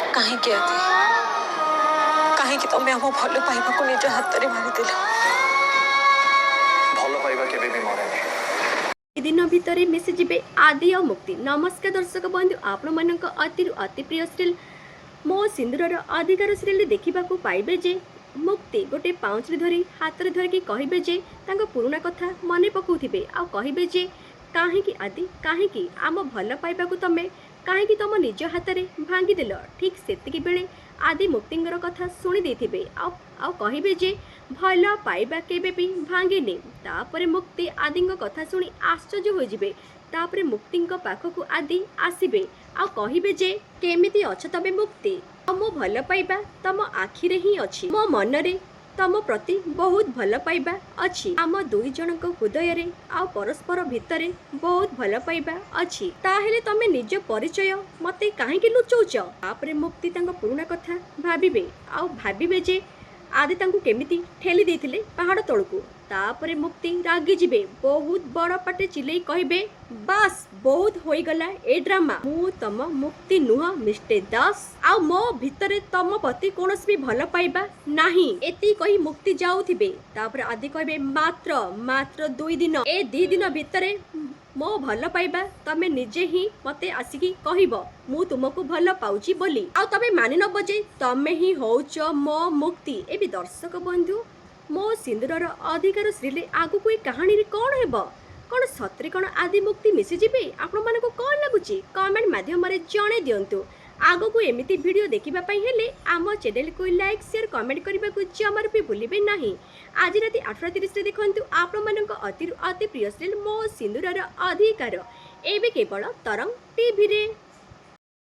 कहीं तुम्हें आम भल पाइबा को निज हाथ में मारिदेल भल पाइबा केबे भी मरे दिन भितर मिशिजे आदि और मुक्ति। नमस्कार दर्शक बंधु, आपण मान अति प्रिय सीरियल मो सिंदूर अधिकार सीरियल देखा पाइबे जे मुक्ति गोटे पाउच धरी हाथ में धरिकी कहे जे पुराणा कथा मन पकाउथिबे आ कहे जे कहीं आदि कहीं आम भल पाइबा तमें कहीं तुम निज हाथ में भांगीदेल। ठीक सेतिकी बेले आदि मुक्तिंगर कथा शुणी देथिबे आ कहे जे भल पाइबा केबे भी भांगेनी। तापरे मुक्ति आदिंग कथा शुणी आश्चर्य हो जिबे। तापरे मुक्तिंग पाखकु आदि आसीबे आ कहिबे जे केमिति अछ तबे मुक्ति, मो भल पाइबा तम आखिरे ही अछि, मो मनरे तम प्रति बहुत भल पाइबा अछि, आम दुई जनक हृदय रे आ परस्पर भितरे बहुत भल पाइबा अछि, ताहेले तमे निज परिचय मते काहेकि लुचौच। तापरे मुक्ति तांको पुराणा कथा भाबिबे आ भाबिबे जे आदि तांको केमिति ठेली देथिले पहाड़ तळकु। तापरे मुक्ति रागी जिबे, बहुत बड़ पाटे चिल्लै कहिबे बस बहुत होई गला ए ड्रामा, मु तम मुक्ति नुह मिस्टर दास आ मो भितरे तम प्रति कोनोस भी भल पाइबा नाही। एती कही मुक्ति जाउथिबे। तापरे आदि कहिबे मात्र 2 दिन, ए 2 दिन भितरे मो भल पाइबा तमे निजे ही मते आसिकी कहिबो मु तुमको भल पाउची बोली, आ तबे मानि न बजे तमे ही होउच मो मुक्ति। एबी दर्शक बंधु, मो सिंदूर अधिकार सीरियल आगु कोई कहानी रे कौन हेबो, कौन सतरे कौन आदि मुक्ति मिसी जिबे, आपण मानको कौन लागुची कमेंट माध्यम रे जणे दियंतु। आगो को एमिति वीडियो देखिबा पई हेले आम चैनल को लाइक शेयर कमेंट करबा को जमार भी भूलिबे नाही। आज राति 8:30 रे देखंतु आपण मानको अति प्रिय सीरियल मो सिंदूर अधिकार, एबे केवल तरंग टीवी रे।